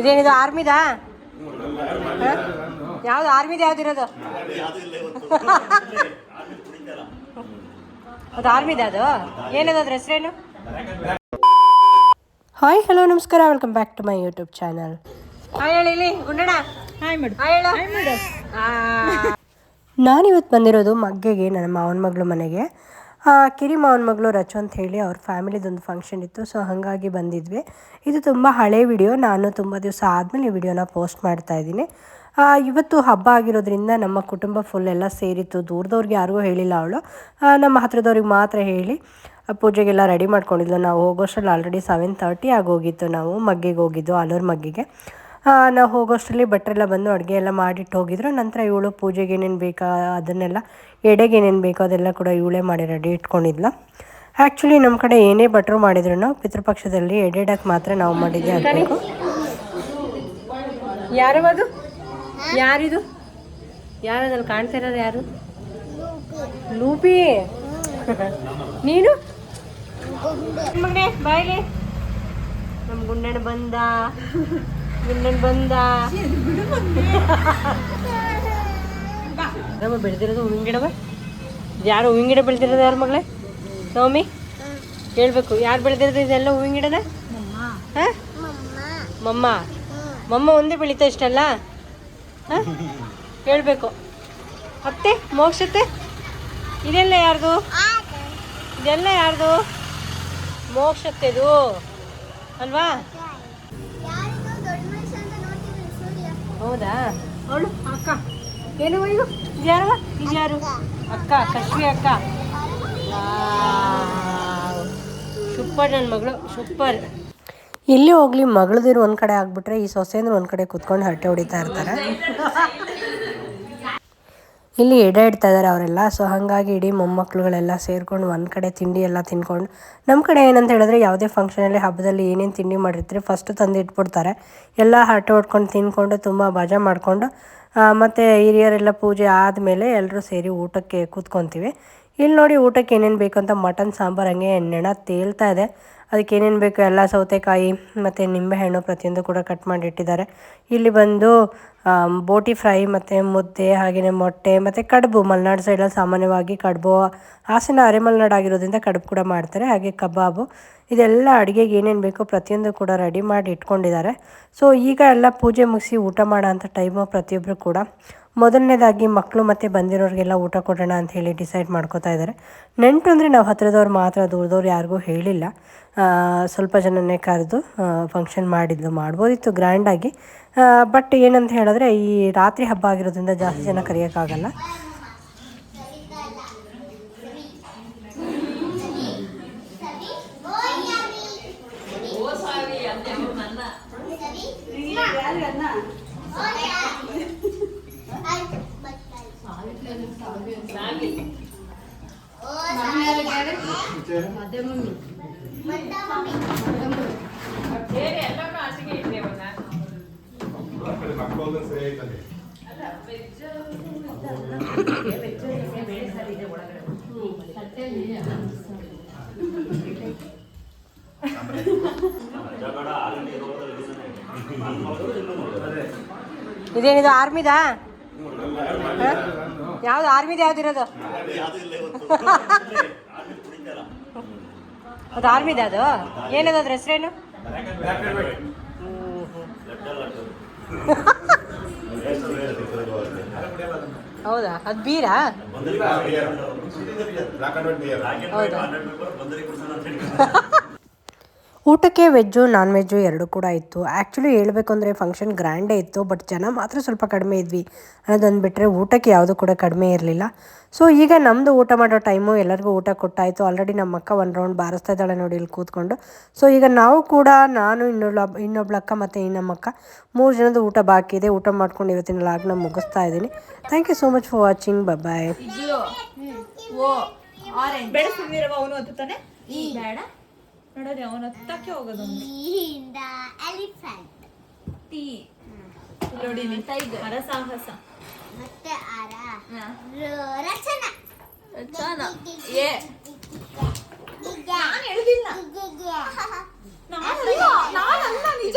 ಇದೇನಿದು ಆರ್ಮಿದಾ? ಯಾವ್ದು ಆರ್ಮಿದು? ಯಾವ್ದಿರೋದು ಅದು ಆರ್ಮಿದ? ಅದು ಏನದು? ಅದ್ರ ಹೆಸರೇನು? ಹಾಯ್ ಹಲೋ ನಮಸ್ಕಾರ, welcome back to my YouTube channel. Hi ಹೇಳಿ ಇಲ್ಲಿ ಗುಂಡಣ್ಣ. ಹಾಯ್ ಮಾಡು. ಹಾಯ್ ಹೇಳು. ನಾನಿವತ್ತು ಬಂದಿರೋದು ಮಗ್ಗೆಗೆ, ನನ್ನ ಮಾವನ ಮಗಳು ಮನೆಗೆ. ಕಿರಿ ಮಾವನ ಮಗಳು ರಚು ಅಂತ ಹೇಳಿ ಅವ್ರ ಫ್ಯಾಮಿಲಿದೊಂದು ಫಂಕ್ಷನ್ ಇತ್ತು. ಸೊ ಹಾಗಾಗಿ ಬಂದಿದ್ವಿ. ಇದು ತುಂಬ ಹಳೆ ವಿಡಿಯೋ. ನಾನು ತುಂಬ ದಿವಸ ಆದಮೇಲೆ ಈ ವಿಡಿಯೋನ ಪೋಸ್ಟ್ ಮಾಡ್ತಾ ಇದ್ದೀನಿ. ಇವತ್ತು ಹಬ್ಬ ಆಗಿರೋದ್ರಿಂದ ನಮ್ಮ ಕುಟುಂಬ ಫುಲ್ ಎಲ್ಲ ಸೇರಿತ್ತು. ದೂರದವ್ರಿಗೆ ಯಾರಿಗೂ ಹೇಳಿಲ್ಲ ಅವಳು, ನಮ್ಮ ಹತ್ರದವ್ರಿಗೆ ಮಾತ್ರ ಹೇಳಿ ಪೂಜೆಗೆಲ್ಲ ರೆಡಿ ಮಾಡ್ಕೊಂಡಿದ್ಲು. ನಾವು ಹೋಗೋಷ್ಟರಲ್ಲಿ ಆಲ್ರೆಡಿ 7:30 ಆಗೋಗಿತ್ತು. ನಾವು ಮಗ್ಗೆಗೆ ಹೋಗಿದ್ದು, ಆಲೂರು ಮಗ್ಗೆಗೆ. ನಾವು ಹೋಗೋಷ್ಟರಲ್ಲಿ ಭಟ್ರೆಲ್ಲ ಬಂದು ಅಡುಗೆ ಎಲ್ಲ ಮಾಡಿಟ್ಟು ಹೋಗಿದ್ರು. ನಂತರ ಇವಳು ಪೂಜೆಗೆ ಏನೇನು ಬೇಕಾ ಅದನ್ನೆಲ್ಲ, ಎಡೆಗೆ ಏನೇನು ಬೇಕೋ ಅದೆಲ್ಲ ಕೂಡ ಇವಳೇ ಮಾಡಿ ರೆಡಿ ಇಟ್ಕೊಂಡಿದ್ಲು. ಆ್ಯಕ್ಚುಲಿ ನಮ್ಮ ಕಡೆ ಏನೇ ಭಟ್ರು ಮಾಡಿದ್ರು ಪಿತೃಪಕ್ಷದಲ್ಲಿ ಎಡೆಡಕ್ಕೆ ಮಾತ್ರ ನಾವು ಮಾಡಿದ್ದೆ ಆಗಬೇಕು. ಯಾರು ಅದು? ಯಾರಿದು? ಯಾರದಲ್ಲಿ ಕಾಣ್ತಾ ಇರೋದು? ಯಾರು? ಲೂಪಿ. ನೀನು ಮಗನೇ ಬಾಯ್ಲಿ. ನಮ್ಮ ಗುಂಡಣ್ಣ ಬಂದ. ನಮ್ಮ ಬೆಳೆದಿರೋದು ಹೂವಿನ ಗಿಡವ? ಯಾರು ಹೂವಿನ ಗಿಡ ಬೆಳೆದಿರೋದು? ಯಾರು ಮಗಳೇ? ನವಮಿ ಹೇಳ್ಬೇಕು, ಯಾರು ಬೆಳೆದಿರೋದು ಇದೆಲ್ಲ ಹೂವಿನ ಗಿಡನ? ಹಾಂ, ಮಮ್ಮ ಒಂದೇ ಬೆಳೀತಾ ಇಷ್ಟಲ್ಲ? ಹಾಂ ಹೇಳ್ಬೇಕು. ಅತ್ತೆ ಮೋಕ್ಷತೆ ಇದೆಲ್ಲ ಯಾರ್ದು? ಇದೆಲ್ಲ ಯಾರ್ದು? ಮೋಕ್ಷತೆದು ಅಲ್ವಾ? ಹೌದಾ? ಅವಳು ಅಕ್ಕ ಏನು ಇದು? ಇದ್ಯಾರವ? ಇದ್ಯಾರು? ಅಕ್ಕ, ಕಶ್ಮಿ ಅಕ್ಕ. ಸೂಪರ್, ನನ್ನ ಮಗಳು ಸೂಪರ್. ಎಲ್ಲಿ ಹೋಗ್ಲಿ ಮಗಳದಿರು ಒಂದು ಕಡೆ ಆಗ್ಬಿಟ್ರೆ ಈ ಸೊಸೆ ಅಂದ್ರೆ ಒಂದು ಕಡೆ ಕುತ್ಕೊಂಡು ಹರಟೆ ಹೊಡಿತಾ ಇರ್ತಾರೆ. ಇಲ್ಲಿ ಎಡೆ ಇಡ್ತಾ ಇದ್ದಾರೆ ಅವರೆಲ್ಲ. ಸೊ ಹಾಗಾಗಿ ಇಡೀ ಮೊಮ್ಮಕ್ಕಳುಗಳೆಲ್ಲ ಸೇರ್ಕೊಂಡು ಒಂದು ಕಡೆ ತಿಂಡಿ ಎಲ್ಲ ತಿನ್ಕೊಂಡು, ನಮ್ಮ ಕಡೆ ಏನಂತ ಹೇಳಿದ್ರೆ ಯಾವುದೇ ಫಂಕ್ಷನಲ್ಲಿ ಹಬ್ಬದಲ್ಲಿ ಏನೇನು ತಿಂಡಿ ಮಾಡಿರ್ತೀರಿ ಫಸ್ಟು ತಂದು ಇಟ್ಬಿಡ್ತಾರೆ. ಎಲ್ಲ ಹರಟೆ ಹೊಡ್ಕೊಂಡು ತಿನ್ಕೊಂಡು ತುಂಬ ಮಜಾ ಮಾಡಿಕೊಂಡು ಮತ್ತು ಹಿರಿಯರೆಲ್ಲ ಪೂಜೆ ಆದಮೇಲೆ ಎಲ್ಲರೂ ಸೇರಿ ಊಟಕ್ಕೆ ಕೂತ್ಕೊತೀವಿ. ಇಲ್ಲಿ ನೋಡಿ ಊಟಕ್ಕೆ ಏನೇನು ಬೇಕು ಅಂತ ಮಟನ್ ಸಾಂಬಾರು ಹಂಗೆ ನೆಣ ತೇಲ್ತಾ ಇದೆ. ಅದಕ್ಕೆ ಏನೇನು ಬೇಕು ಎಲ್ಲ ಸೌತೆಕಾಯಿ ಮತ್ತು ನಿಂಬೆಹಣ್ಣು ಪ್ರತಿಯೊಂದು ಕೂಡ ಕಟ್ ಮಾಡಿ ಇಟ್ಟಿದ್ದಾರೆ. ಇಲ್ಲಿ ಬಂದು ಬೋಟಿ ಫ್ರೈ ಮತ್ತು ಮುದ್ದೆ, ಹಾಗೆಯೇ ಮೊಟ್ಟೆ ಮತ್ತು ಕಡುಬು. ಮಲೆನಾಡು ಸೈಡಲ್ಲಿ ಸಾಮಾನ್ಯವಾಗಿ ಕಡುಬು, ಹಾಸನ ಅರೆಮಲೆನಾಡು ಆಗಿರೋದ್ರಿಂದ ಕಡುಬು ಕೂಡ ಮಾಡ್ತಾರೆ. ಹಾಗೆ ಕಬಾಬು, ಇದೆಲ್ಲ ಅಡುಗೆಗೆ ಏನೇನು ಬೇಕೋ ಪ್ರತಿಯೊಂದು ಕೂಡ ರೆಡಿ ಮಾಡಿ ಇಟ್ಕೊಂಡಿದ್ದಾರೆ. ಸೊ ಈಗ ಎಲ್ಲ ಪೂಜೆ ಮುಗಿಸಿ ಊಟ ಮಾಡೋ ಅಂಥ ಟೈಮು ಪ್ರತಿಯೊಬ್ಬರು ಕೂಡ. ಮೊದಲನೇದಾಗಿ ಮಕ್ಕಳು ಮತ್ತು ಬಂದಿರೋರಿಗೆಲ್ಲ ಊಟ ಕೊಡೋಣ ಅಂತ ಹೇಳಿ ಡಿಸೈಡ್ ಮಾಡ್ಕೋತಾ ಇದ್ದಾರೆ. ನೆಂಟು ಅಂದರೆ ನಾವು ಹತ್ತಿರದವ್ರು ಮಾತ್ರ, ದೂರದವ್ರು ಯಾರಿಗೂ ಹೇಳಿಲ್ಲ. ಸ್ವಲ್ಪ ಜನನೇ ಕರೆದು ಫಂಕ್ಷನ್ ಮಾಡ್ಬೋದಿತ್ತು ಗ್ರ್ಯಾಂಡಾಗಿ. ಬಟ್ ಏನಂತ ಹೇಳಿದ್ರೆ ಈ ರಾತ್ರಿ ಹಬ್ಬ ಆಗಿರೋದ್ರಿಂದ ಜಾಸ್ತಿ ಜನ ಕರೆಯೋಕ್ಕಾಗಲ್ಲ. ಇದೇನಿದು ಆರ್ಮಿದಾ? ಯಾವ್ದು ಆರ್ಮಿದ? ಯಾವ್ದಿರೋದು? ಅದು ಆರ್ಮಿದ? ಅದು ಏನದು? ಅದ್ರ ಹೆಸರೇನು? ಹೌದಾ? ಅದು ಬೀರಾ? ಹೌದಾ? ಊಟಕ್ಕೆ ವೆಜ್ಜು ನಾನ್ ವೆಜ್ಜು ಎರಡೂ ಕೂಡ ಇತ್ತು. ಆ್ಯಕ್ಚುಲಿ ಹೇಳಬೇಕು ಅಂದರೆ ಫಂಕ್ಷನ್ ಗ್ರ್ಯಾಂಡೇ ಇತ್ತು, ಬಟ್ ಜನ ಮಾತ್ರ ಸ್ವಲ್ಪ ಕಡಿಮೆ ಇದ್ವಿ ಅನ್ನೋದೊಂದು ಬಿಟ್ಟರೆ ಊಟಕ್ಕೆ ಯಾವುದೂ ಕೂಡ ಕಡಿಮೆ ಇರಲಿಲ್ಲ. ಸೊ ಈಗ ನಮ್ಮದು ಊಟ ಮಾಡೋ ಟೈಮು, ಎಲ್ಲರಿಗೂ ಊಟ ಕೊಟ್ಟಾಯಿತು. ಆಲ್ರೆಡಿ ನಮ್ಮ ಅಕ್ಕ ಒಂದು ರೌಂಡ್ ಬಾರಿಸ್ತಾ ಇದ್ದಾಳೆ ನೋಡಿ ಇಲ್ಲಿ ಕೂತ್ಕೊಂಡು. ಸೊ ಈಗ ನಾವು ಕೂಡ, ನಾನು ಇನ್ನೊಬ್ಳು ಅಕ್ಕ ಮತ್ತು ಇನ್ನೊಮ್ಮಕ್ಕ 3 ಜನದ ಊಟ ಬಾಕಿ ಇದೆ. ಊಟ ಮಾಡ್ಕೊಂಡು ಇವತ್ತಿನ ಲಾಗ್ನ ಮುಗಿಸ್ತಾ ಇದ್ದೀನಿ. Thank you so much for watching. Bye. ನೋಡೋದೇ ಅವನ ಹತ್ತಕ್ಕೆ ಹೋಗೋದು. ನೋಡಿ ಹರ ಸಾಹಸ ಮತ್ತೆ ರಚನಾ ಏ ನಾನು ಹೇಳುದಿಲ್ಲ. ನಾನಲ್ಲ ನಿಜ.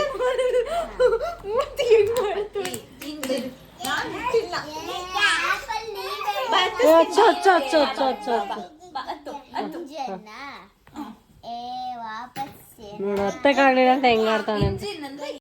ಹಚ್ಚು ಹಚ್ಚು ಹಚ್ಚು ಹಚ್ಚು ಹಚ್ಚು ಹಚ್ಚು ನೋಡು ಹತ್ತಕ್ಕಾಗ್ಲಿಲ್ಲ ಅಂತ ಹೆಂಗ್ ಆಡ್ತಾನೆ ಅಂತ.